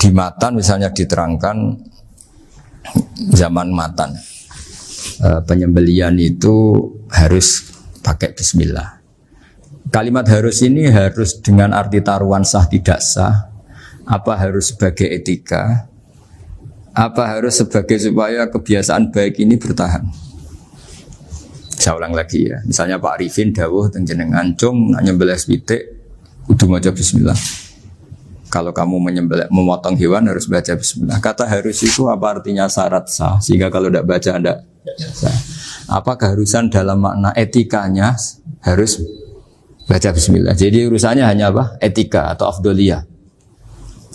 Di Matan misalnya diterangkan zaman Matan penyembelian itu harus pakai bismillah. Kalimat harus ini harus dengan arti taruhan sah tidak sah, apa harus sebagai etika, apa harus sebagai supaya kebiasaan baik ini bertahan. Saya ulang lagi ya, misalnya Pak Arifin dawuh teng jenengan cung nyembelih pitik kudu maca bismillah. Kalau kamu memotong hewan harus baca bismillah. Kata harus itu apa artinya syarat sah? Sehingga kalau tidak baca tidak sah. Apa keharusan dalam makna etikanya harus baca bismillah. Jadi urusannya hanya apa? Etika atau afdoliyah.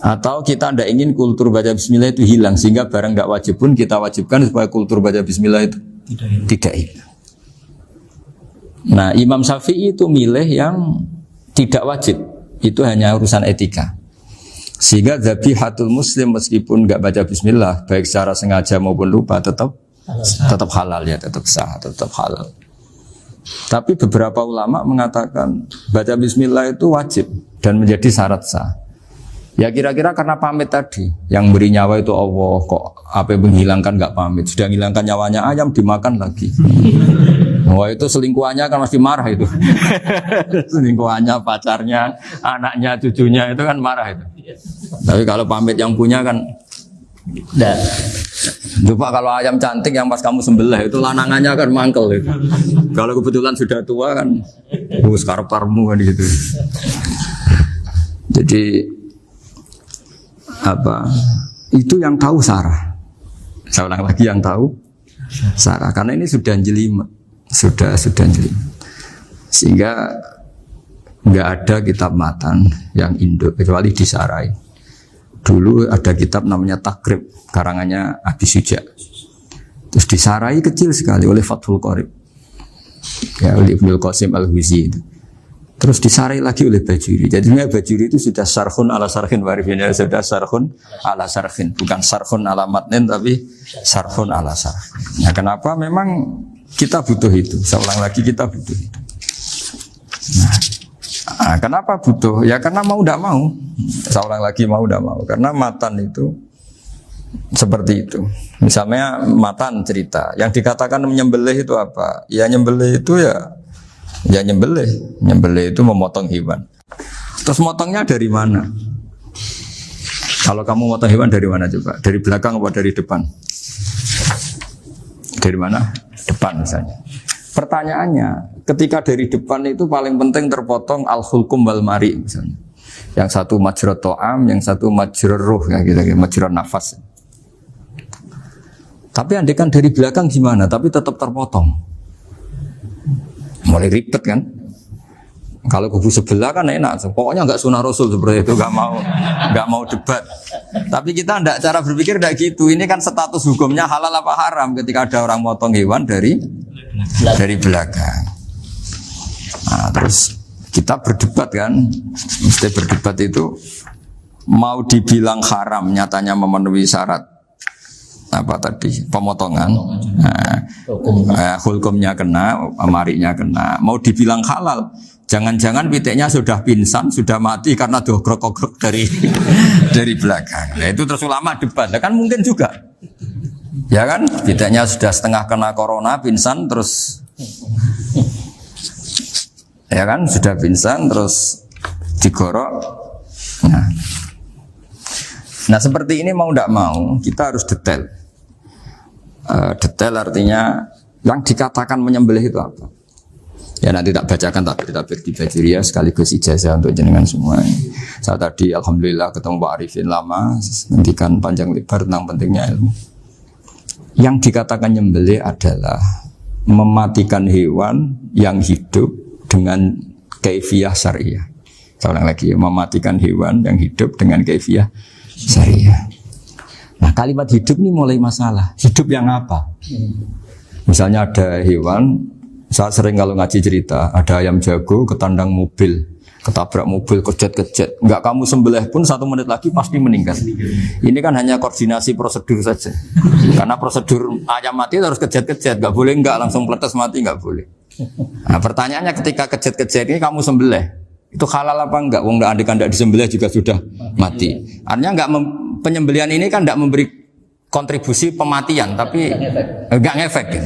Atau kita tidak ingin kultur baca bismillah itu hilang. Sehingga barang tidak wajib pun kita wajibkan supaya kultur baca bismillah itu tidak hilang. Nah Imam Syafi'i itu milih yang tidak wajib. Itu hanya urusan etika. Sehingga dhabihatul muslim meskipun enggak baca bismillah baik secara sengaja maupun lupa tetap halal ya, tetap sah, tetap halal. Tapi beberapa ulama mengatakan baca bismillah itu wajib dan menjadi syarat sah. Ya kira-kira karena pamit tadi, yang beri nyawa itu Allah, kok apa yang menghilangkan enggak pamit, sudah menghilangkan nyawanya ayam dimakan lagi. Wah itu selingkuhannya kan masih marah itu. Selingkuhannya, pacarnya, anaknya, cucunya itu kan marah itu. Tapi kalau pamit yang punya kan enggak. Lupa kalau ayam cantik yang pas kamu sembelih itu lanangannya kan mangkel itu. Kalau kebetulan sudah tua kan karep-karepmu kan gitu. Jadi apa? Itu yang tahu Sarah. Saya ulang lagi yang tahu Sarah karena ini sudah jelimet. Sudah jelimet. Sehingga enggak ada kitab matan yang Indo kecuali di Sarai. Dulu ada kitab namanya Takrib, karangannya Abi Suja. Terus di Sarai kecil sekali oleh Fathul Qorib. Ya, oleh Ibnul Qasim Al-Huzi itu. Terus di Sarai lagi oleh Bajuri. Jadi Bajuri itu sudah sarhun ala sarhin warifin, sudah sarhun ala sarhin, bukan sarhun ala matnin tapi sarhun ala sarhin. Ya kenapa memang kita butuh itu. Saya ulang lagi kita butuh itu. Nah, kenapa butuh? Ya karena mau tidak mau. Saya ulang lagi mau tidak mau. Karena matan itu seperti itu. Misalnya matan cerita. Yang dikatakan menyembelih itu apa? Ya nyembelih itu ya nyembelih. Nyembelih itu memotong hewan. Terus motongnya dari mana? Kalau kamu motong hewan dari mana coba? Dari belakang atau dari depan? Dari mana? Depan misalnya. Pertanyaannya, ketika dari depan itu paling penting terpotong al-hulkum wal mari misalnya. Yang satu majrur to'am, yang satu majrur ruh ya gitu, majrur nafas. Tapi andekan dari belakang gimana? Tapi tetap terpotong. Mulai ribet kan? Kalau kubu sebelah kan enak, pokoknya nggak sunah Rasul seperti itu, nggak mau debat. Tapi kita tidak cara berpikir tidak gitu. Ini kan status hukumnya halal apa haram ketika ada orang motong hewan dari belakang. Nah, terus kita berdebat kan, mesti berdebat itu mau dibilang haram, nyatanya memenuhi syarat apa tadi pemotongan. Hukumnya kena, amarinya kena. Mau dibilang halal, jangan-jangan pitiknya sudah pingsan, sudah mati karena dogrok-dogrok dari belakang. Nah, itu terus ulama debat, kan mungkin juga. Ya kan, pitiknya sudah setengah kena corona, pingsan terus. Ya kan, sudah pingsan terus digorok. Nah seperti ini mau tidak mau kita harus detail. Detail artinya yang dikatakan menyembelih itu apa? Ya nanti tak bacakan tabir-tabir di Bajiria sekaligus ijazah untuk jenengan semua. Saya tadi alhamdulillah ketemu Pak Arifin lama, ngendikan panjang lebar tentang pentingnya ilmu. Yang dikatakan nyembelih adalah mematikan hewan yang hidup dengan kaifiyah syariah. Saya ulang lagi, mematikan hewan yang hidup dengan kaifiyah syariah. Nah kalimat hidup ini mulai masalah. Hidup yang apa? Misalnya ada hewan, saya sering kalau ngaji cerita, ada ayam jago ketandang mobil, ketabrak mobil, kejet-kejet. Enggak kamu sembelih pun 1 menit lagi pasti meninggal. Ini kan hanya koordinasi prosedur saja. Karena prosedur ayam mati harus kejet-kejet, enggak boleh enggak langsung peletes mati, enggak boleh. Nah pertanyaannya ketika kejet-kejet ini kamu sembelih, itu halal apa enggak? Wong enggak andekan enggak disembelih juga sudah mati. Artinya enggak penyembelihan ini kan tidak memberi kontribusi pematian, tapi enggak ngefek. Gitu.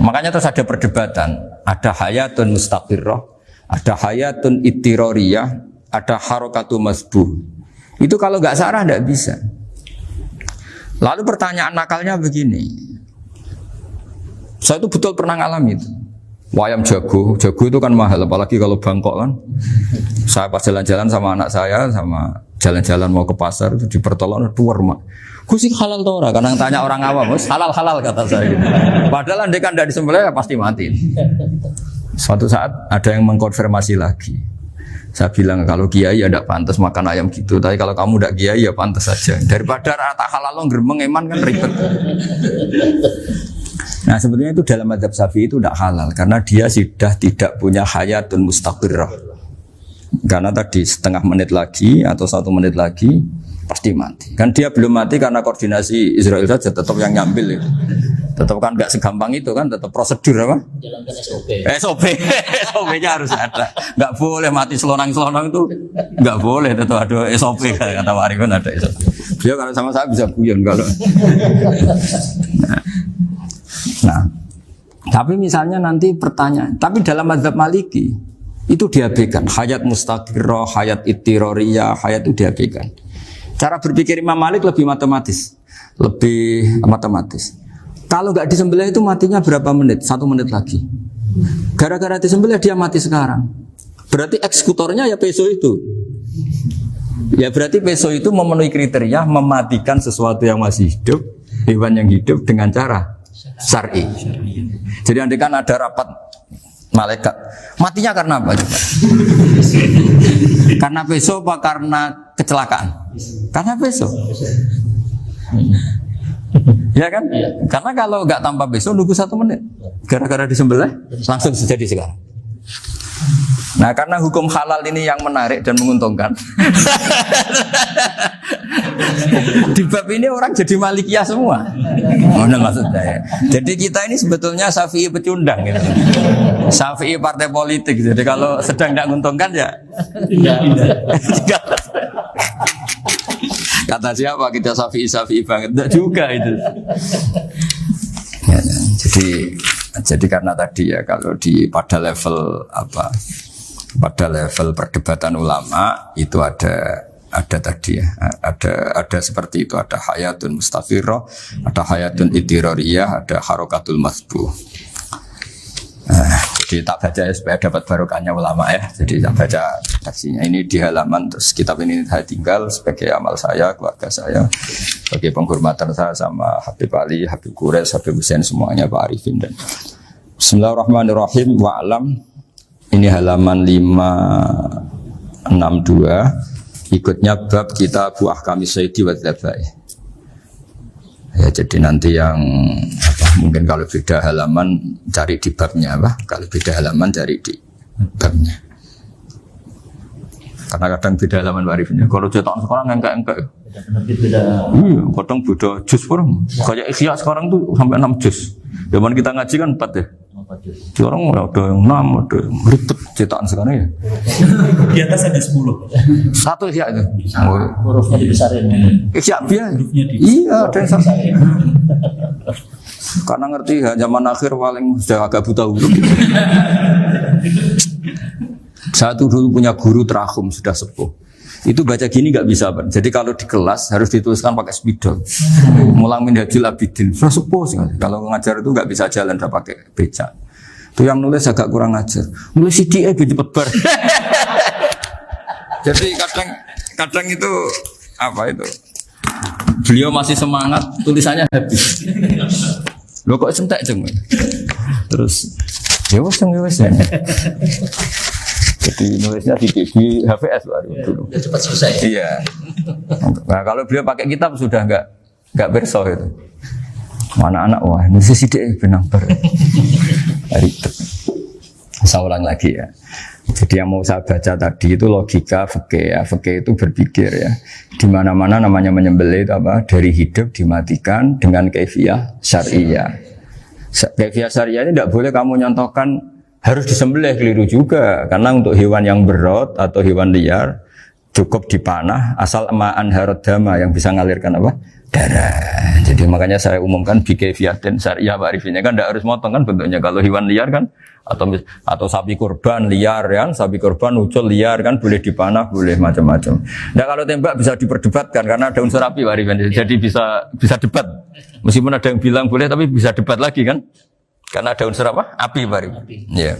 Makanya terus ada perdebatan. Ada hayatun mustaqirrah, ada hayatun ittiroriyah, ada harokatu masbuh. Itu kalau nggak sarah tidak bisa. Lalu pertanyaan nakalnya begini. Saya itu betul pernah ngalami itu. Wayam jago itu kan mahal, apalagi kalau Bangkok kan. Saya pas jalan-jalan sama anak saya, sama jalan-jalan mau ke pasar itu di pertolongan tuwer mak. Kusik halal tau ora? Karena tanya orang awam, halal kata saya. Padahal andai kan tidak disembelih ya pasti mati. Suatu saat ada yang mengkonfirmasi lagi. Saya bilang kalau kiai ya tidak pantas makan ayam gitu, tapi kalau kamu tidak kiai ya pantas saja. Daripada rata halal lo geremeng eman kan ribet. Nah sebetulnya itu dalam mazhab Syafi'i itu tidak halal karena dia sudah tidak punya hayatun mustaqirrah. Karena tadi setengah menit lagi atau 1 menit lagi pasti mati. Kan dia belum mati karena koordinasi Israel saja, tetap yang nyambil itu. Tetap kan nggak segampang itu kan, tetap prosedur apa? Jalankan SOP. SOP-nya harus ada. Nggak boleh mati selonang-selonang itu, nggak boleh. Tetap ada SOP kata Pak Arifin ada SOP. Dia kalau sama saya bisa guyon kalau. Nah, tapi misalnya nanti pertanyaan, tapi dalam mazhab Maliki itu diabaikan. Hayat mustaqirrah, hayat ittiroriyah, hayat itu diabaikan. Cara berpikir Imam Malik lebih matematis. Kalau nggak disembelih itu matinya berapa menit? 1 menit lagi. Gara-gara disembelih dia mati sekarang. Berarti eksekutornya ya peso itu. Ya berarti peso itu memenuhi kriteria mematikan sesuatu yang masih hidup, hewan yang hidup dengan cara syar'i. Jadi andai kan ada rapat malaikat, matinya karena apa? Karena peso apa karena kecelakaan? Karena peso. Ya kan? Karena kalau nggak tanpa peso nunggu 1 menit. Gara-gara disembelih langsung terjadi sekarang. Nah karena hukum halal ini yang menarik dan menguntungkan. Di bab ini orang jadi Malikiyah semua. Mana maksudnya ya? Jadi kita ini sebetulnya Syafi'i pecundang gitu. Syafi'i partai politik. Jadi kalau sedang tidak menguntungkan ya kata siapa kita Syafi'i banget? Tidak juga itu. Ya, jadi karena tadi ya kalau pada level perdebatan ulama itu ada tadi ya, ada seperti itu, ada hayatun mustaqirrah, ada hayatun ittiroriyah, ada harokatul masbuh. Jadi tak baca ya supaya dapat barokahnya ulama ya. Jadi tak baca taksinya ini di halaman, terus kitab ini saya tinggal sebagai amal saya, keluarga saya, sebagai penghormatan saya sama Habib Ali, Habib Qures, Habib Hussein semuanya, Pak Arifin dan Bismillahirrahmanirrahim. Wa'alam, ini halaman 562, ikutnya bab kita buah kami sayyidi wa dzabai. Ya jadi nanti yang mungkin kalau beda halaman cari di babnya kalau beda halaman cari di babnya. Karena kadang beda halaman Arifnya. Kalau cetak sekarang enggak. Beda. Iya, kadang beda juz orang. Kayak Ikhya sekarang tuh sampai 6 juz. Zaman kita ngaji kan 4 ya. Sekarang ada yang 6, ada yang ribet cetakan sekarang ya. Di atas ada 10. Satu Ikhya itu. Hurufnya dibesarin. Ikhya biar. Iya, ada yang sama. Karena ngerti ya, zaman akhir paling sudah agak buta huruf. Saya tuh dulu punya guru terakhum sudah sepuh. Itu baca gini nggak bisa, Pak. Jadi kalau di kelas harus dituliskan pakai spidol. Mulang Minhajul Abidin. Sudah sepuh sekali. Kalau ngajar itu nggak bisa jalan, udah pakai beca. Itu yang nulis agak kurang ajar. Nulis CD cepet bar. Jadi kadang itu apa itu? Beliau masih semangat, tulisannya habis. Lo kok sentek jeng? Terus ya wes. Jadi nulisnya di HVS baru dulu. Udah cepat selesai. Iya. Nah kalau beliau pakai kitab sudah enggak berso itu. Anak-anak wah nulis sidik benang ber. Ribet. Saya ulang lagi ya. Jadi yang mau saya baca tadi itu logika fikih ya. Fikih itu berpikir ya. Di mana-mana namanya menyembelih itu apa? Dari hidup dimatikan dengan kaifiyah syariah. Kaifiyah syariah ini tidak boleh kamu nyontohkan harus disembelih, keliru juga. Karena untuk hewan yang berat atau hewan liar cukup dipanah asal ma'an harodama yang bisa ngalirkan apa? Darah. Jadi makanya saya umumkan bikaifiyatin syariah Pak Arifin kan tidak harus motong kan bentuknya. Kalau hewan liar kan atau sapi kurban liar kan, sapi kurban ucul liar kan boleh dipanah, boleh macam-macam. Nah kalau tembak bisa diperdebatkan karena ada unsur api Pak Arifin. Jadi bisa debat. Meskipun ada yang bilang boleh tapi bisa debat lagi kan? Karena ada unsur apa? Api Pak Arifin. Iya.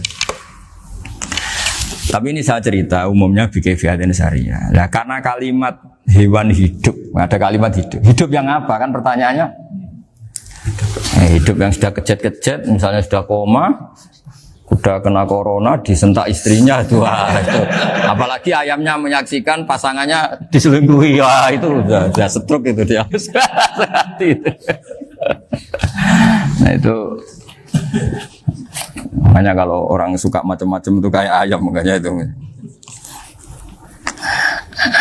Tapi ini saya cerita umumnya bikaifiyatin syariah. Nah karena kalimat hewan hidup, ada kalimat hidup. Hidup yang apa kan pertanyaannya? Hidup yang sudah kejet-kejet, misalnya sudah koma, udah kena corona, disentak istrinya itu. Apalagi ayamnya menyaksikan pasangannya diselingkuhi, wah itu udah stroke itu dia. Nah itu. Makanya kalau orang suka macam-macam itu kayak ayam makanya itu.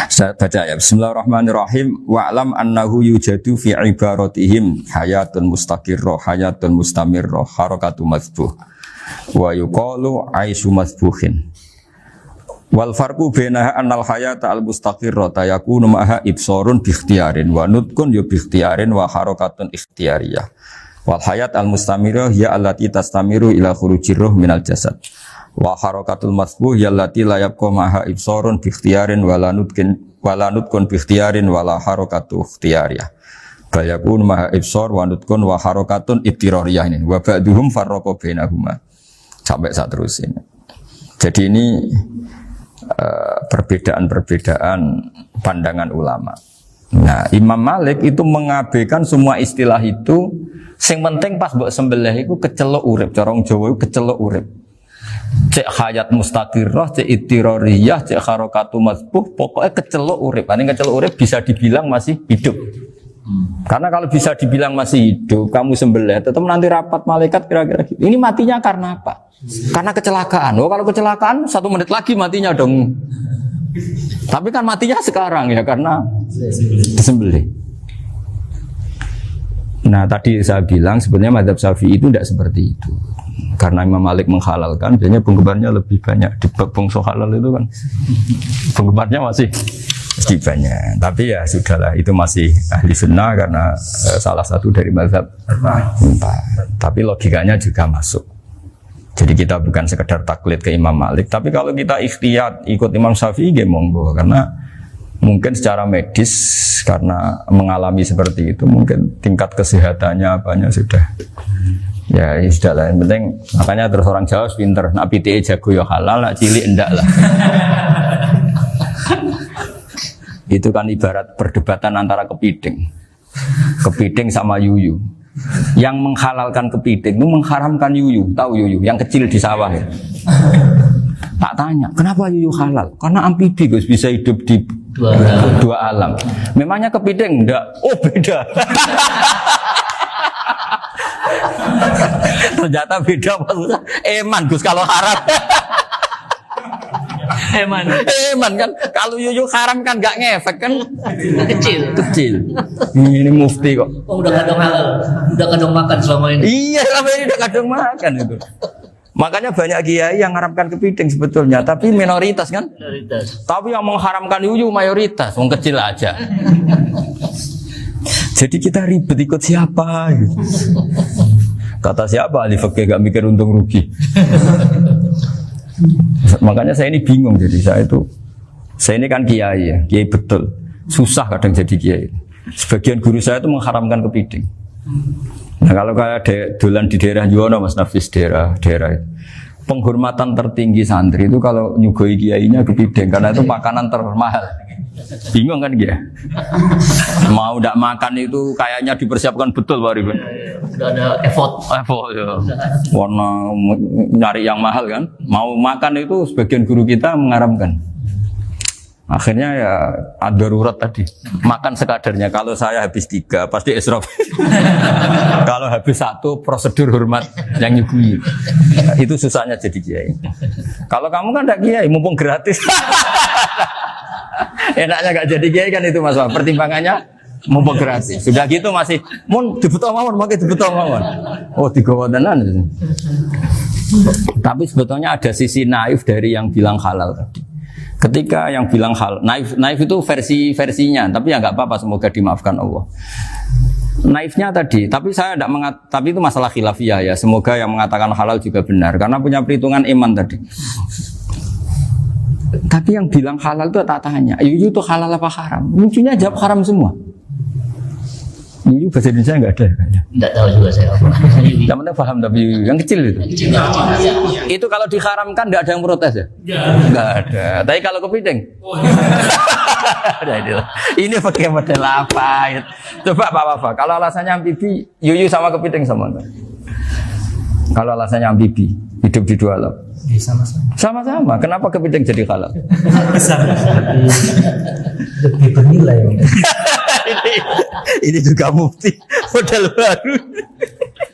Saya baca ya. Bismillahirrahmanirrahim. Wa'lam annahu yujadu fi ibaratihim hayatun mustaqirrah, hayatun mustamirrah, harakatu mazbuh. Wa yuqalu aisyu mazbuhin. Wal farqu bainaha annal hayata al mustaqirrah yakunu ma'aha ibsarun bi ikhtiyarin wa nutqun bi ikhtiyarin wa harakatun ikhtiyariyah. Wal hayat al mustamirah ya allati tastamiru ila khurujir ruh minal jasad. Wa harakatul masbuh ya allati la yabqa maha ibsarun bi ikhtiyarin wala nutqun bi ikhtiyarin wala harakatu ikhtiyariyah. Bal yakun maha ibsar wa nutqun wa harakatun ibtirariyah ini. Wa ba'duhum farraqa bainahuma. Sampai saat terus ini. Jadi ini perbedaan-perbedaan pandangan ulama. Nah, Imam Malik itu mengabaikan semua istilah itu. Sing penting pas mbok sembelih iku kecelok urip, cara wong Jawa iku kecelok urip. Cek hayat mustaqirrah, cek ittirariyah, cek harakatu mazbuh, pokoknya kecelok urip. Ane kecelok urip bisa dibilang masih hidup. Karena kalau bisa dibilang masih hidup, kamu sembelih tetap nanti rapat malaikat kira-kira gitu. Ini matinya karena apa? Karena kecelakaan. Oh, kalau kecelakaan 1 menit lagi matinya dong. Tapi kan matinya sekarang ya karena disembelih. Nah tadi saya bilang sebenarnya mazhab Syafi'i itu tidak seperti itu. Karena Imam Malik menghalalkan, biasanya penggemarnya lebih banyak. Di bab bongso halal itu kan penggemarnya masih banyak. Tapi ya sudahlah, itu masih ahli sunnah karena salah satu dari mazhab 4. Tapi logikanya juga masuk. Jadi kita bukan sekedar taklid ke Imam Malik, tapi kalau kita ikhtiyat ikut Imam Syafi'i ya monggo, karena mungkin secara medis karena mengalami seperti itu mungkin tingkat kesehatannya apanya sudah ya sudah lah, yang penting makanya terus orang Jawa pinter nak PTE jago ya halal, nak cilik enggak lah. Itu kan ibarat perdebatan antara kepiting sama yuyu. Yang menghalalkan kepiting itu mengharamkan yuyu. Tahu yuyu yang kecil di sawah ya? Tak tanya, kenapa yuyu halal? Karena amfibi Gus, bisa hidup di dua alam. Memangnya kepiting enggak? Oh beda. Ternyata beda maksudnya. Eman Gus kalau haram. Eman kan kalau yuyu haram kan enggak ngefek kan kecil. Ini mufti kok. Oh, udah kadang halal. Udah kadang makan selama ini. Iya, selama ini udah kadang makan itu. Makanya banyak kiai yang mengharamkan kepiting sebetulnya, tapi minoritas kan? Minoritas. Tapi yang mengharamkan yuyu mayoritas, wong kecil aja. Jadi kita ribet ikut siapa? Gitu. Kata siapa? Ahli fikih gak mikir untung rugi. Makanya saya ini bingung, jadi saya ini kan kiai ya, kiai betul. Susah kadang jadi kiai. Sebagian guru saya itu mengharamkan kepiting. Nah kalau kayak dolan di daerah Juwono Mas Nafis daerah itu. Penghormatan tertinggi santri itu kalau nyugoi kiainya kepiting karena itu makanan termahal. Bingung kan dia? Mau tidak makan itu kayaknya dipersiapkan betul Pak Rifan. Sudah ada effort ya. Warna nyari yang mahal kan. Mau makan itu sebagian guru kita mengharamkan. Akhirnya ya ada darurat tadi. Makan sekadarnya. Kalau saya habis 3 pasti israf. Kalau habis 1 prosedur hormat yang nyugui. Itu susahnya jadi kiai. Kalau kamu kan tidak kiai, mumpung gratis. Enaknya gak jadi kiai kan itu Mas. Pertimbangannya mumpung gratis. Sudah gitu masih mun dibutuh mawon, pakai dibutuh mawon. Oh digawa tenan. Tapi sebetulnya ada sisi naif dari yang bilang halal tadi. Ketika yang bilang hal naif itu versinya, tapi ya nggak apa-apa, semoga dimaafkan Allah. Naifnya tadi, tapi saya tidak tapi itu masalah khilafiyah ya. Semoga yang mengatakan halal juga benar, karena punya perhitungan iman tadi. Tapi yang bilang halal itu tak tanya, Yuyu itu halal apa haram? Lucunya jawab haram semua. Yuyu bahasa Indonesia nggak ada kayaknya. Tidak tahu juga saya apa. Yang penting paham tapi yang kecil itu. Itu kalau diharamkan tidak ada yang protes ya? Nggak ada. Tapi kalau kepiting? Ini pakai model apa? Coba Pak. Kalau alasannya amfibi, Yuyu sama kepiting sama enggak? Kalau alasannya amfibi, hidup di dua alam. Sama-sama. Kenapa kepiting jadi halal? Lebih bernilai. Ini juga mufti model baru.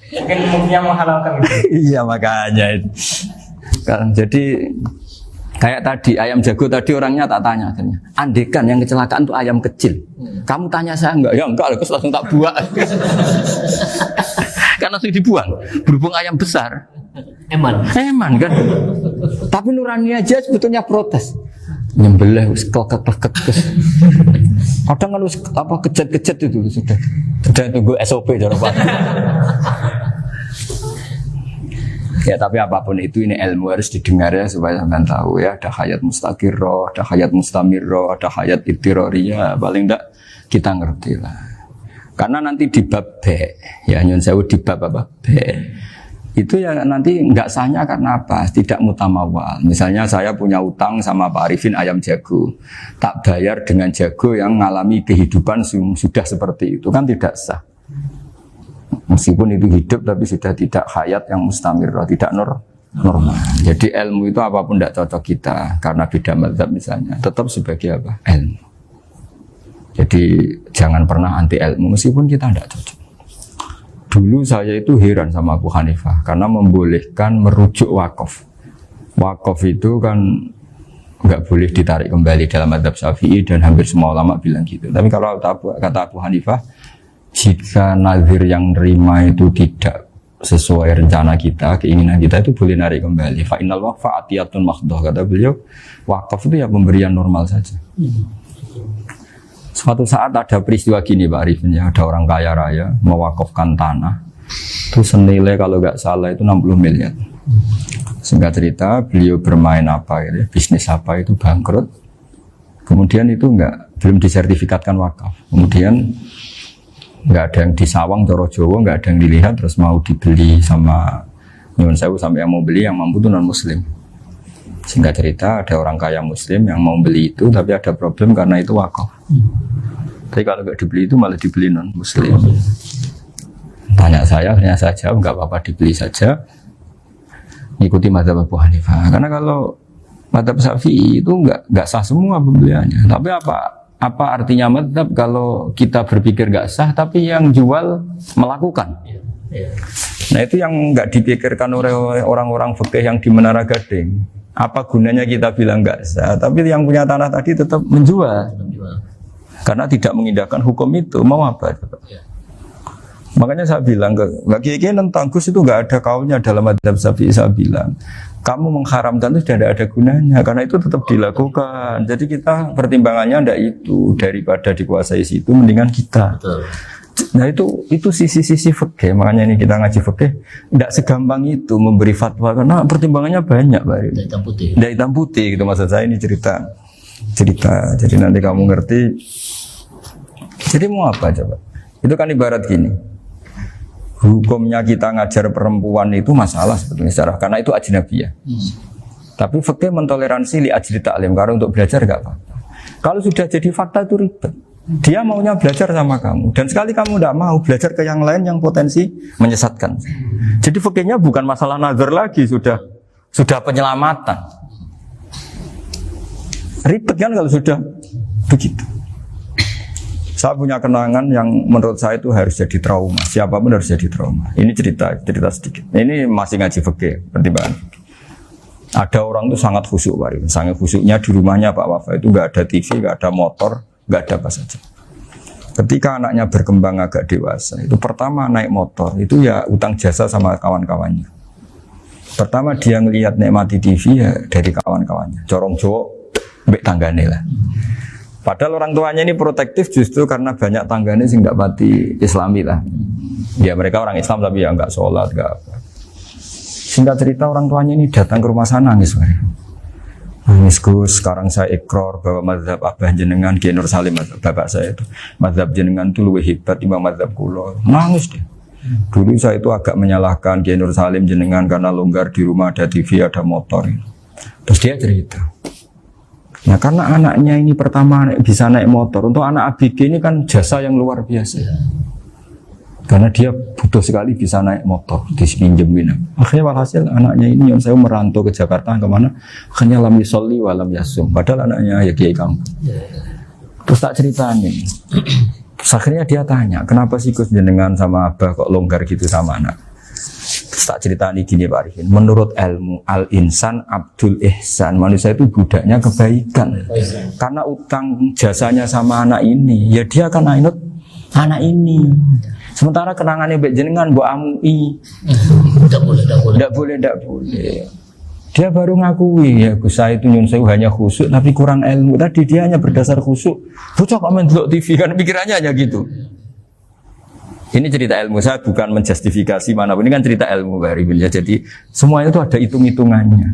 Mungkin muftinya menghalalkan itu. Iya makanya itu. Kan jadi kayak tadi ayam jago tadi orangnya tak tanya akhirnya. Andekan yang kecelakaan itu ayam kecil. Kamu tanya saya enggak? Ya enggak, terus langsung tak buang. Kan langsung dibuang. Berhubung ayam besar. Eman kan. Tapi nurani aja sebetulnya protes. Nyembelih klek. Kadang kan kejat itu sudah tunggu SOP jangan lupa. Ya tapi apapun itu ini ilmu harus didengar ya supaya sampean tahu ya, ada hayat mustaqirroh, ada hayat mustamirroh, ada hayat ittiroriyah, paling enggak kita ngerti lah. Karena nanti di bab B, ya nyun sewu di bab apa? B. Itu ya nanti nggak sahnya karena apa? Tidak mutamawal. Misalnya saya punya utang sama Pak Arifin ayam jago, tak bayar dengan jago yang mengalami kehidupan sudah seperti itu, kan tidak sah. Meskipun itu hidup tapi sudah tidak hayat yang mustamir, tidak normal. Jadi ilmu itu apapun tidak cocok kita karena beda mazhab misalnya, tetap sebagai apa? Ilmu. Jadi jangan pernah anti ilmu meskipun kita tidak cocok. Dulu saya itu heran sama Abu Hanifah karena membolehkan merujuk wakaf. Wakaf itu kan nggak boleh ditarik kembali dalam mazhab Syafi'i dan hampir semua ulama bilang gitu. Tapi kalau kata Abu Hanifah, jika nazir yang nerima itu tidak sesuai rencana kita, keinginan kita, itu boleh narik kembali. Fa innal waqfa atiyatun makhdoh, kata beliau. Wakaf itu ya pemberian normal saja. Suatu saat ada peristiwa gini Pak Arifin ya, ada orang kaya raya mewakafkan tanah itu senilai kalau nggak salah itu 60 miliar. Singkat cerita beliau bermain apa gitu, bisnis apa itu bangkrut. Kemudian itu belum disertifikatkan wakaf. Kemudian nggak ada yang disawang Coro Jowo, nggak ada yang dilihat, terus mau dibeli sama nyuwun sewu sampai yang mau beli yang mampu itu non muslim. Singkat cerita ada orang kaya muslim yang mau beli itu tapi ada problem karena itu wakaf. Tapi kalau nggak dibeli itu malah dibeli non muslim. Tanya saya jawab nggak apa-apa dibeli saja. Ikuti mazhab Abu Hanifah. Karena kalau mazhab Syafi'i itu nggak sah semua pembeliannya. Tapi apa artinya mazhab kalau kita berpikir nggak sah tapi yang jual melakukan? Nah itu yang nggak dipikirkan oleh orang-orang fikih yang di Menara Gading. Apa gunanya kita bilang nggak sah, tapi yang punya tanah tadi tetap menjual. Karena tidak mengindahkan hukum itu, mau apa? Makanya saya bilang bagi tentang Gus itu nggak ada kaulnya dalam mazhab Syafi'i. Saya bilang kamu mengharamkan itu sudah ada gunanya, karena itu tetap dilakukan. Jadi kita pertimbangannya ndak itu, daripada dikuasai situ mendingan kita. Betul. Nah itu sisi-sisi fikih. Makanya ini kita ngaji fikih tidak segampang itu memberi fatwa karena pertimbangannya banyak Pak. Tidak hitam putih gitu maksud saya, ini cerita. Jadi nanti kamu ngerti. Jadi mau apa coba? Itu kan ibarat gini. Hukumnya kita ngajar perempuan itu masalah sebetulnya secara, karena itu ajnabiyah. Tapi fikih mentoleransi li ajli ta'lim, karena untuk belajar enggak apa-apa. Kalau sudah jadi fakta itu ribet. Dia maunya belajar sama kamu, dan sekali kamu tidak mau belajar ke yang lain yang potensi menyesatkan. Jadi fikihnya bukan masalah nazar lagi, sudah penyelamatan. Ribet kan kalau sudah begitu. Saya punya kenangan yang menurut saya itu harus jadi trauma. Siapapun harus jadi trauma. Ini cerita sedikit. Ini masih ngaji fikih, pertimbangan. Ada orang itu sangat khusyuk, Pak. Sangat khusyuknya di rumahnya Pak Wafa itu nggak ada TV, nggak ada motor, nggak ada apa saja. Ketika anaknya berkembang agak dewasa, itu pertama naik motor, itu ya utang jasa sama kawan-kawannya. Pertama dia ngelihat nikmati TV ya dari kawan-kawannya. Corong Jowo mbek tanggane lah. Padahal orang tuanya ini protektif justru karena banyak tanggane sing ndak pati Islami lah. Ya mereka orang Islam tapi ya enggak sholat, enggak apa. Singkat cerita orang tuanya ini datang ke rumah sana nangis. Nangis Gus, sekarang saya ikrar bahwa mazhab Abah jenengan Kiai Nur Salim, bapak saya itu mazhab jenengan itu lebih hebat timbang mazhab kula. Nangis dia. Dulu saya itu agak menyalahkan Kiai Nur Salim jenengan karena longgar di rumah ada TV, ada motor. Terus dia cerita. Nah karena anaknya ini pertama bisa naik motor, untuk anak ABG ini kan jasa yang luar biasa. Karena dia butuh sekali bisa naik motor, dipinjemin. Akhirnya walhasil anaknya ini yang saya merantau ke Jakarta kemana? Akhirnya lam yusolli wa lam yasum. Padahal anaknya ya kiai kamu. Terus tak ceritanya. Terus akhirnya dia tanya, kenapa sih Gus jenengan sama Abah kok longgar gitu sama anak? Terus tak ceritanya gini Pak Arifin. Menurut ilmu al-insan abdul ihsan, manusia itu budaknya kebaikan. Karena utang jasanya sama anak ini, ya dia akan ainut anak ini. Sementara kenangannya mbek jenengan mbok amui. Tidak boleh. Dia baru ngakui ya Gus saya itu nyun sewu hanya khusyuk tapi kurang ilmu. Tadi dia hanya berdasar khusyuk. Bocah kok main delok TV kan pikirannya hanya gitu. Ini cerita ilmu, saya bukan menjustifikasi manapun. Ini kan cerita ilmu Pak Arifin ya. Jadi semuanya itu ada hitung-hitungannya.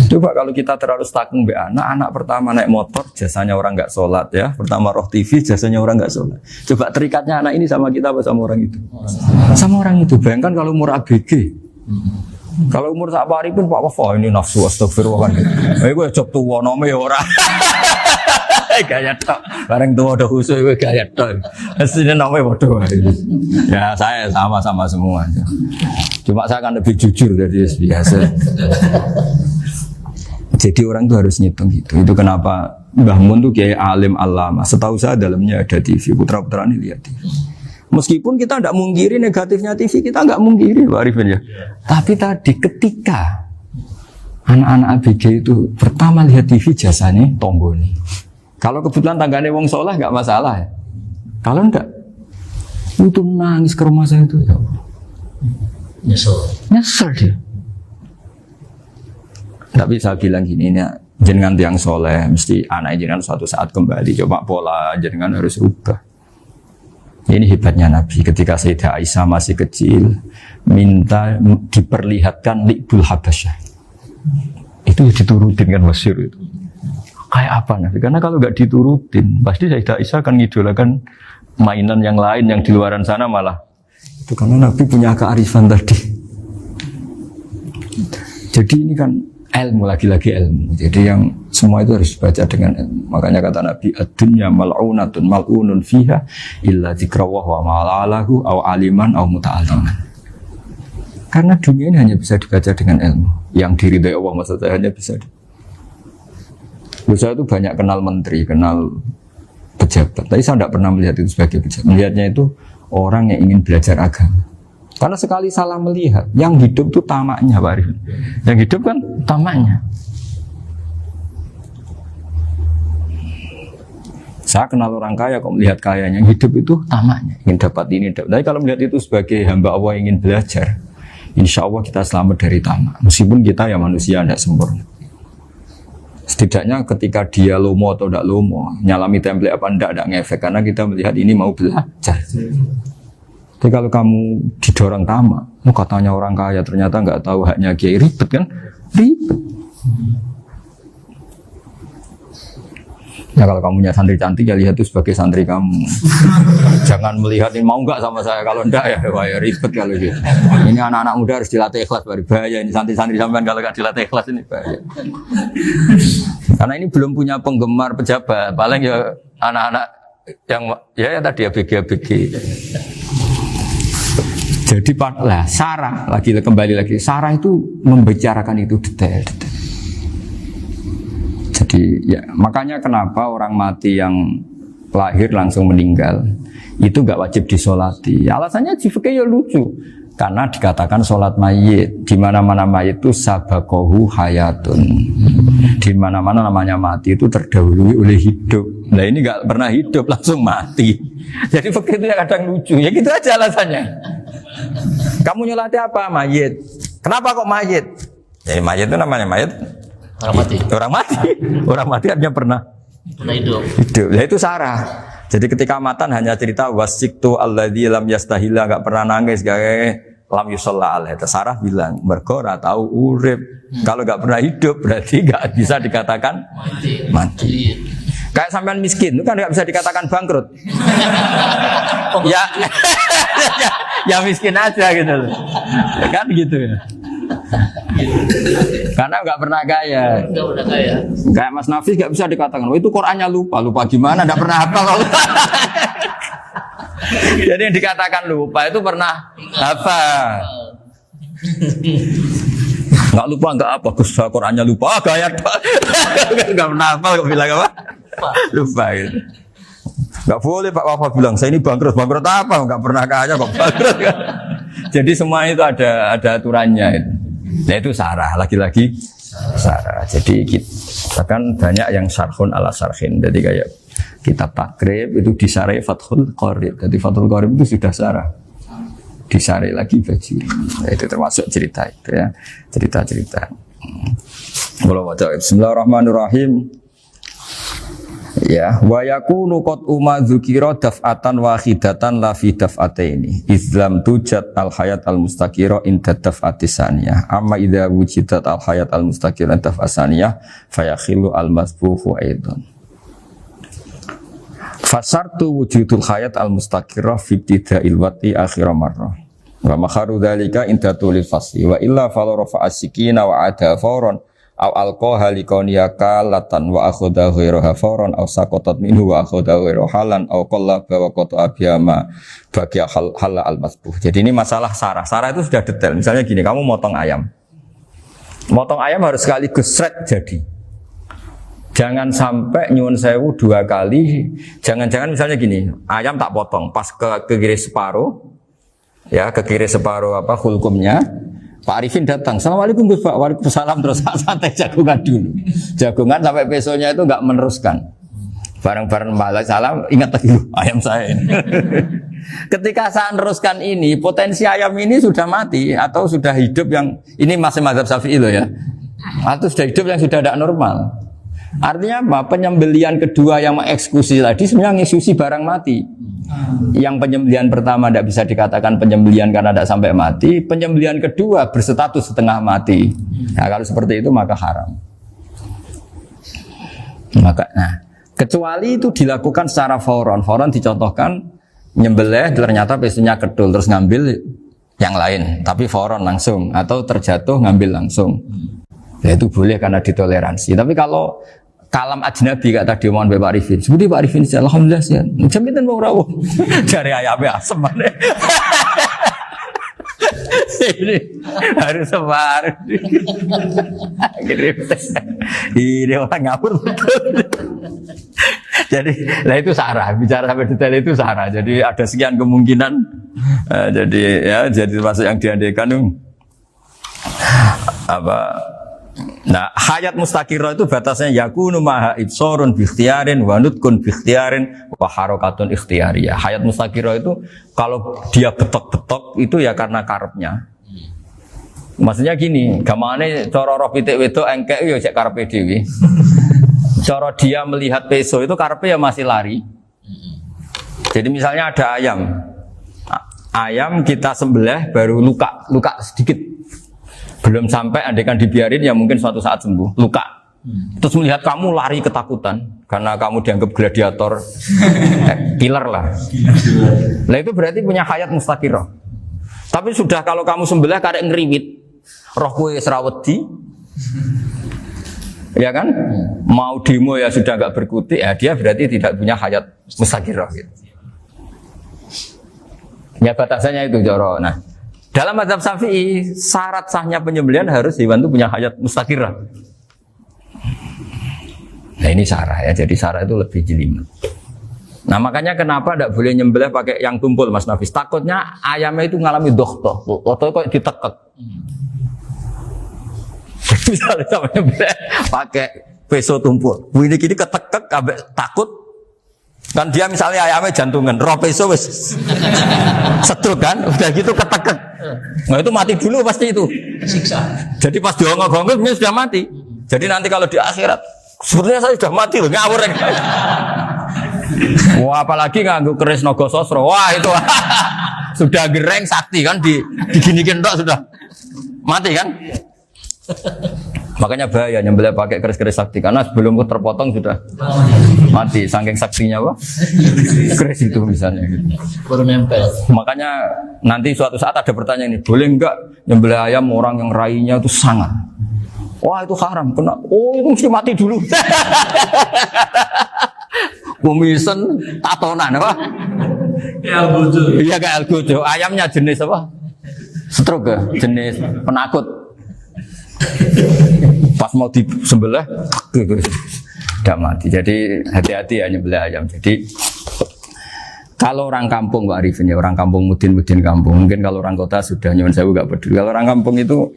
Coba kalau kita terlalu stakung be anak pertama naik motor jasanya orang nggak sholat ya, pertama roh TV jasanya orang nggak sholat. Coba terikatnya anak ini sama kita apa sama orang itu? Sama orang itu. Bayangkan kalau umur ABG, kalau umur sak pari pun Pak Wafa ini nafsu astagfirullah kan. Gue coba tua nome orang. Gaya tok, bareng tua udah khusus gue gaya tok. Aslinya namanya bodoh. Ya saya sama semua. Cuma saya akan lebih jujur dari biasa. Jadi orang itu harus ngitung gitu. Itu kenapa Mbah Mun tuh kayak alim alama. Setahu saya dalamnya ada TV. Putra-putra ini lihat TV. Meskipun kita tidak mungkiri negatifnya TV, kita nggak mungkiri Pak Arifin ya. Tapi tadi ketika anak-anak ABG itu pertama lihat TV jasanya Tonggoni. Kalau kebetulan tanggane wong soleh nggak masalah ya. Kalau enggak, itu nangis ke rumah saya itu ya. Nyesel dia. Tapi saya bilang gini, ini jenengan tiang soleh, mesti anak jenengan suatu saat kembali. Coba pola jenengan harus rubah. Ini hebatnya Nabi. Ketika Sayyidah Aisyah masih kecil, minta diperlihatkan Li'bul Habasyah. Itu diturutin kan masyhur itu. Kayak apa Nabi? Karena kalau nggak diturutin, pasti Sayyidah Aisyah akan ngidolakan mainan yang lain yang di luaran sana malah. Itu karena Nabi punya kearifan tadi. Jadi ini kan ilmu, lagi-lagi ilmu. Jadi yang semua itu harus dibaca dengan ilmu. Makanya kata Nabi, ad-dunya mal'unatun mal'unun fiha illa dzikrawah wa ma'alalahu aw aliman aw muta'alliman. Karena dunia ini hanya bisa dibaca dengan ilmu. Yang diridai Allah maksudnya hanya bisa. Saya itu banyak kenal menteri, kenal pejabat. Tapi saya tidak pernah melihat itu sebagai pejabat. Melihatnya itu orang yang ingin belajar agama. Karena sekali salah melihat, yang hidup itu tamaknya Pak Arifin. Yang hidup kan tamaknya. Saya kenal orang kaya kok melihat kayanya, yang hidup itu tamaknya, ingin dapat ini. Tapi kalau melihat itu sebagai hamba Allah yang ingin belajar, insya Allah kita selamat dari tamak. Meskipun kita ya manusia tidak sempurna. Setidaknya ketika dia lomo atau tidak lomo, nyalami template apa tidak ngefek, karena kita melihat ini mau belajar. Tapi kalau kamu didorong tamak, katanya orang kaya ternyata nggak tahu haknya kiai, ribet kan? Ribet. Ya kalau kamu punya santri cantik ya lihat itu sebagai santri kamu. Jangan melihat ini mau nggak sama saya, kalau enggak ya wah ya ribet kalau gitu. Ini anak-anak muda harus dilatih ikhlas, baru bahaya ini santri-santri sampean kalau nggak dilatih ikhlas ini bahaya. Karena ini belum punya penggemar pejabat, paling ya anak-anak yang ya tadi ABG. Jadi lah Sarah kembali lagi Sarah itu membicarakan itu detail. Jadi ya makanya kenapa orang mati yang lahir langsung meninggal itu nggak wajib disolati. Alasannya jifke ya lucu. Karena dikatakan sholat mayit, di mana-mana mayit itu sabakohu hayatun, di mana-mana namanya mati itu terdahului oleh hidup. Nah ini nggak pernah hidup langsung mati. Jadi begitu ya kadang lucu, ya gitu aja alasannya. Kamu nyolati apa? Mayit. Kenapa kok mayit? Ya mayit itu namanya mayit Orang mati. Orang mati. Orang mati artinya pernah Hidup. hidup. Nah itu sarah. Jadi ketika matan hanya cerita wasiktu alladzi lam yastahila, enggak pernah nangis, lam yusalla alaihi. Sarah bilang mergo ora tahu urip. Kalau enggak pernah hidup berarti enggak bisa dikatakan mati. Kayak sampean miskin itu kan enggak bisa dikatakan bangkrut. ya, ya miskin aja gitu loh. Ya kan gitu ya. Karena nggak pernah kaya. Enggak pernah kaya. Kayak Mas Nafis nggak bisa dikatakan, oh itu Qur'annya lupa gimana? Nggak pernah hafal. Jadi yang dikatakan lupa itu pernah hafal. Nggak lupa nggak apa, Gus Qur'annya lupa, gaya nggak pernah hafal kok bilang apa? Lupa gitu. Nggak boleh Pak Wafa bilang saya ini bangkrut apa? Nggak pernah kaya kok bangkrut. Jadi semua itu ada aturannya itu. Nah itu sarah, lagi-lagi sarah. Jadi kita kan banyak yang syarhun ala syarhin. Jadi kayak kitab takrib itu disarai Fathul Qorib. Jadi Fathul Qorib itu sudah sarah. Disarai lagi baju. Nah, itu termasuk cerita itu ya. Cerita-cerita. Bismillahirrahmanirrahim. Ya, wa yakunu qad umma dzukira daf'atan wahidatan la fi daf'ataini. Islam tujad al hayat al mustaqira inda daf'ati saniyah. Amma idza wujidat al hayat al mustaqira daf'a saniyah fayakhilu al masbuhu aidan. Fasartu wujudul hayat al mustaqira fi ibtida'il wati akhir marrah. Wa makharu dzalika inda tulil fasli wa illa fala rafa'a sikina wa ada fawran aw alqaha liqaniya kalatan wa akhadha ghayraha fawran aw saqatat minhu wa akhadha ghayraha halan aw qallaba wa qata'a biyama bagi hal al masbuh. Jadi ini masalah sarah. Sarah itu sudah detail. Misalnya gini, kamu motong ayam. Motong ayam harus sekaligus sret jadi. Jangan sampai nyuwun sewu 2 kali. Jangan-jangan misalnya gini, ayam tak potong pas ke kiri separuh. Ya, ke kiri separuh apa hulkumnya. Pak Arifin datang, Assalamualaikum Gus Pak, waalaikumsalam, terus santai jagungan dulu. Jagungan sampai besoknya itu enggak meneruskan. Bareng-bareng balik salam, ingat lagi ayam saya ini. Ketika saya meneruskan ini, potensi ayam ini sudah mati atau sudah hidup yang ini masih mazhab Syafi'i loh ya. Atau sudah hidup yang sudah tidak normal. Artinya apa? Penyembelian kedua yang mengeksekusi tadi sebenarnya mengeksekusi barang mati. Yang penyembelian pertama tidak bisa dikatakan penyembelian karena tidak sampai mati. Penyembelian kedua berstatus setengah mati. Nah, kalau seperti itu maka haram. Kecuali itu dilakukan secara fauron. Fauron dicontohkan nyembelih ternyata pesunya kedul terus ngambil yang lain, tapi fauron langsung atau terjatuh ngambil langsung. Ya itu boleh karena ditoleransi. Tapi kalau kalam ajnabi kata tadi mohon Pak Arifin. Seperti Pak Arifin alhamdulillah sih. Jaminan mau rawuh. Cari ayamnya asem mana. Ini harus sebar. Ini orang ngawur betul. Jadi, lah itu sarah. Bicara sampai detail itu sarah. Jadi ada sekian kemungkinan. Jadi termasuk yang diandaikan apa? Nah, hayat mustaqirah itu batasnya yakunu maha ibsorun bikhtiarin wa nutkun bikhtiarin wa harakatun ikhtiyariyah. Hayat mustaqirah itu kalau dia betok-betok itu ya karena karepnya. Maksudnya gini, gamane cara roh pitik wedok engkek ya cek karepe dhewe. Cara dia melihat peso itu karepe ya masih lari. Jadi misalnya ada ayam. Ayam kita sembelih baru luka sedikit. Belum sampai andaikan dibiarin ya mungkin suatu saat sembuh, luka. Terus melihat kamu lari ketakutan karena kamu dianggap gladiator, killer lah. Nah itu berarti punya hayat mustaqirah. Tapi sudah kalau kamu sembelih karek ngeriwit, roh kowe serawedi, ya kan? Mau demo ya sudah enggak berkutik, ya dia berarti tidak punya hayat mustaqirah. Gitu. Ya batasannya itu Joro. Nah. Dalam mazhab Syafi'i, syarat sahnya penyembelihan harus hewan itu punya hayat mustaqirah. Nah ini sarah ya, jadi sarah itu lebih jelimet. Nah makanya kenapa tidak boleh nyembelih pakai yang tumpul Mas Nafis? Takutnya ayamnya itu ngalami dohtoh, atau kok ditekek. Misalnya sama nyembelih pakai peso tumpul, ini kini ketekek, takut. Kan dia misalnya ayamnya jantungan, roh peso wis setruk kan, udah gitu ketekek. Nah itu mati dulu pasti itu. Siksa. Jadi pas diongok-ongok dia sudah mati. Jadi nanti kalau di akhirat, sebetulnya saya sudah mati loh, ngawur. Wah, apalagi nganggo keris naga sosro. Wah, itu sudah gereng sakti kan diginikin tok sudah mati kan? Makanya bahaya nyembelih pakai keris-keris sakti karena sebelum terpotong sudah mati saking saktinya apa? Keris itu misalnya gitu. Baru nempel. Makanya nanti suatu saat ada pertanyaan ini, boleh enggak nyembelih ayam orang yang rainya itu sangat? Wah, itu haram. Kena. Oh, itu mesti mati dulu. Kumisen tatonan apa? Ya bodoh. Iya kayak algojo. Ayamnya jenis apa? Stroke ya? Jenis penakut. Pas mau disembelih tidak mati. Jadi hati-hati ya nyembelih ayam. Jadi kalau orang kampung Pak Arifin ya, orang kampung mudin kampung. Mungkin kalau orang kota sudah nyuwun sewu enggak peduli. Kalau orang kampung itu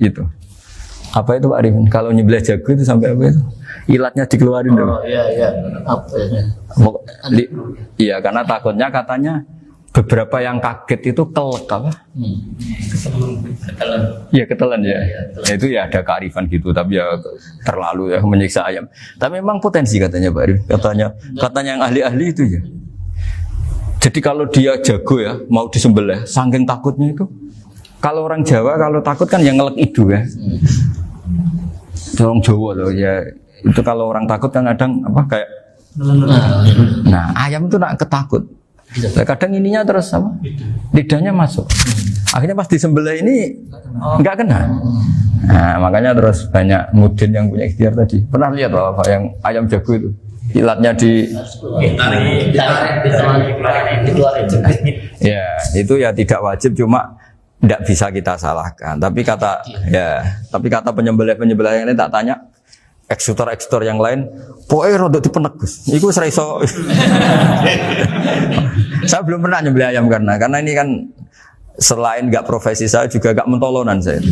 apa itu Pak Arifin? Kalau nyembelih jago itu sampai apa itu? Ilatnya dikeluarin dulu. Oh iya. Apa ya? Iya, karena takutnya katanya beberapa yang kaget itu kelek apa? Ketelan. Iya ketelan ya. Ya. Itu ya ada kearifan gitu, tapi ya terlalu ya menyiksa ayam. Tapi memang potensi katanya Pak Arif. Katanya yang ahli-ahli itu ya. Jadi kalau dia jago ya, mau disembelih, saking takutnya itu. Kalau orang Jawa kalau takut kan yang ngelek idu ya. Orang Jawa loh ya. Itu kalau orang takut kan kadang apa kayak. Nah ayam itu nak ketakut. Kadang ininya terus apa? Lidahnya masuk. Akhirnya pas disembelih ini nggak kena. Nah, makanya terus banyak mudin yang punya ikhtiar tadi. Pernah lihat apa yang ayam jago itu? Ilatnya ya, itu ya tidak wajib, cuma tidak bisa kita salahkan. Tapi kata penyembelih yang ini tak tanya eksekutor yang lain, pokoknya rodok dipenek Gus. Iku seraiso. Saya belum pernah nyembelih ayam karena ini kan selain nggak profesi saya juga nggak mentolonan saya.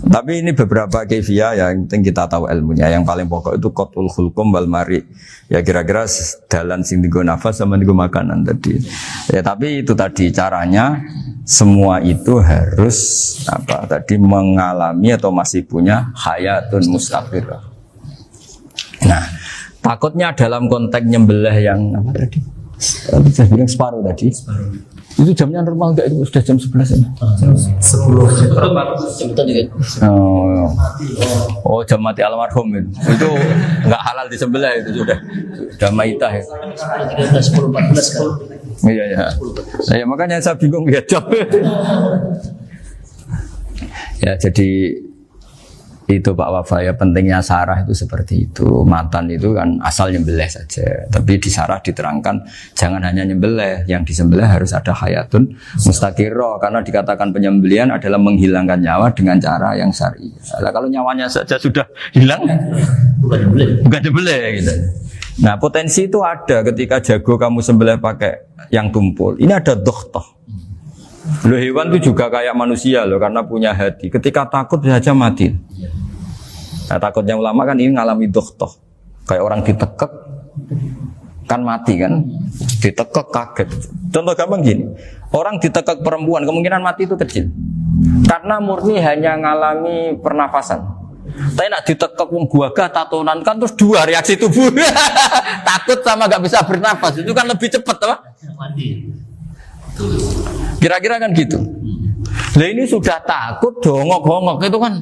Tapi ini beberapa kefiah yang penting kita tahu ilmunya. Yang paling pokok itu qatul khulqum wal mari. Ya kira-kira dalan sing digo nafas sama digo makanan tadi. Ya tapi itu tadi caranya semua itu harus mengalami atau masih punya hayatun mustaqirah. Nah, takutnya dalam konteks nyembelih yang apa tadi? Saya bilang separuh tadi. Itu jamnya normal enggak, itu sudah jam 11 ini? Jam 10. Oh, jam mati almarhum itu. Itu enggak halal disembelih itu sudah maitah ya. 10:14 kan. Iya. Ya makanya saya bingung ya jam. Ya jadi itu Pak Wafa ya, pentingnya sarah itu seperti itu. Matan itu kan asal nyembelih saja, tapi di sarah diterangkan jangan hanya nyembelih, yang disembelih harus ada hayatun mustaqirah, karena dikatakan penyembelihan adalah menghilangkan nyawa dengan cara yang syar'i. Nah, kalau nyawanya saja sudah hilang bukan nyembelih gitu. Nah potensi itu ada ketika jago kamu sembelih pakai yang tumpul. Ini ada dokhtoh. Loh, hewan itu juga kayak manusia loh, karena punya hati. Ketika takut saja mati. Nah, takutnya ulama kan ini ngalami dokhtoh. Kayak orang ditekek kan mati kan, ditekek kaget. Contoh gampang gini, orang ditekek perempuan kemungkinan mati itu kecil, karena murni hanya ngalami pernafasan. Tapi nak ditekek wong gagah tatonan kan terus dua reaksi tubuh. Takut sama gak bisa bernafas, itu kan lebih cepat apa? Mati. Kira-kira kan gitu. Lah ini sudah takut dongok-dongok itu kan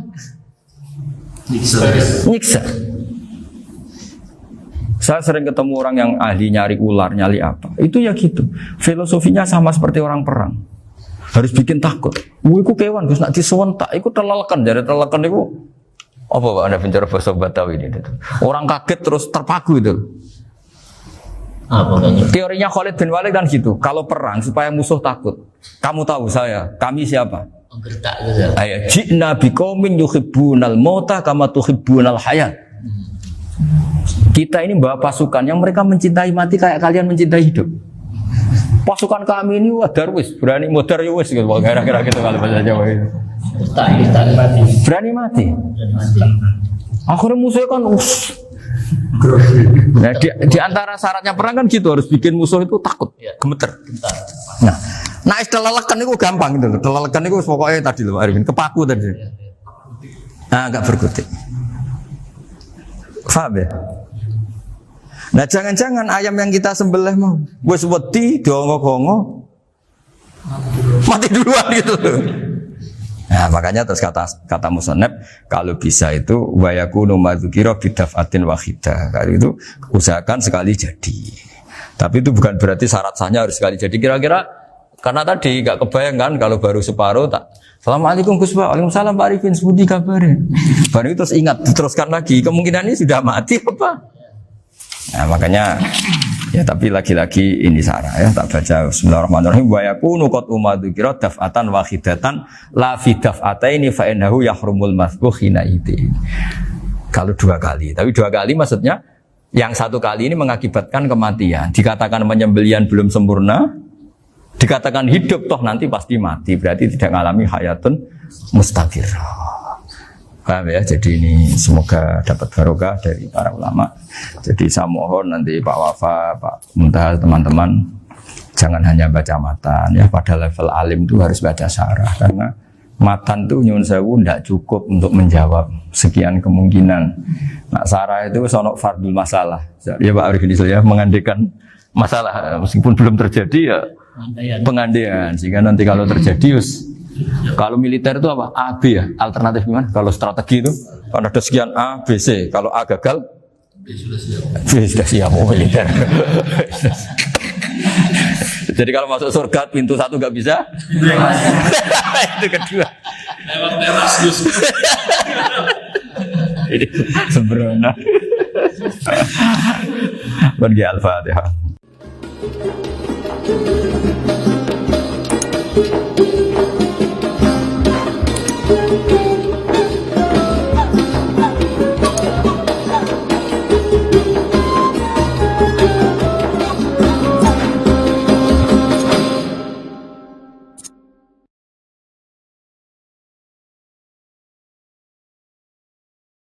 nyiksa. Saya sering ketemu orang yang ahli nyari ular, nyari apa. Itu ya gitu. Filosofinya sama seperti orang perang. Harus bikin takut. Iku kewan Gus nak disewentak, iku telelekan, jadi telelekan iku apa Pak Anda bicara bahasa Batawi ini? Orang kaget terus terpaku itu. Teorinya Khalid bin Walid kan gitu. Kalau perang supaya musuh takut. Kamu tahu kami siapa? Ayat jina biqaumin yuhibbunal mauta kama tuhibbunal hayat. Kita ini bawa pasukan yang mereka mencintai mati kayak kalian mencintai hidup. Pasukan kami ini darwis, berani modar ya wis gitu. Kira-kira gitu kalau bahasa Jawa itu. Berani mati. Akhirnya musuhnya kan nah, di antara syaratnya perang kan gitu, harus bikin musuh itu takut, gemeter. Nah istilah lelekan itu gampang gitu. Lelekan itu pokoknya tadi loh Arifin, kepaku tadi. Nah agak berkutik. Paham ya? Nah jangan-jangan ayam yang kita sembelih mau wis wedi diongo-ongo mati duluan gitu. Nah makanya terus kata musannaf kalau bisa itu wa yakunu madzukira bidafatin wahidah. Kalau itu usahakan sekali jadi. Tapi itu bukan berarti syarat sahnya harus sekali jadi. Kira-kira karena tadi gak kebayang kan kalau baru separuh tak Assalamualaikum Gus Pak, waalaikumsalam Pak Arifin, sebuti kabarnya. Baru itu terus ingat, diteruskan lagi. Kemungkinan ini sudah mati apa? Nah makanya ya tapi lagi-lagi ini sarah ya tak baca Bismillahirrahmanirrahim wa yakunu qad umadzukira daf'atan wahidatan la fi daf'ataini fa innahu yahrumul masbuh hina itu. Kalau 2 kali, tapi 2 kali maksudnya yang 1 kali ini mengakibatkan kematian. Dikatakan penyembelian belum sempurna, dikatakan hidup toh nanti pasti mati, berarti tidak mengalami hayatun mustaqirrah. Paham ya? Jadi ini semoga dapat barokah dari para ulama. Jadi saya mohon nanti Pak Wafa, Pak Muntaha, teman-teman jangan hanya baca matan ya. Pada level alim itu harus baca syarah karena matan itu nyuwun sewu tidak cukup untuk menjawab sekian kemungkinan. Nah syarah itu sono fardul masalah. Ya Pak Arifin ya mengandekan masalah meskipun belum terjadi ya pengandaian sehingga nanti kalau terjadi kalau militer itu apa? A, B ya? Alternatif gimana? Kalau strategi itu kalau ada sekian A, B, C. Kalau A gagal B sudah siap mau militer. Jadi kalau masuk surga pintu 1 gak bisa itu kedua lewat teras Gus. ini sembrono. Bagi Al-Fatihah.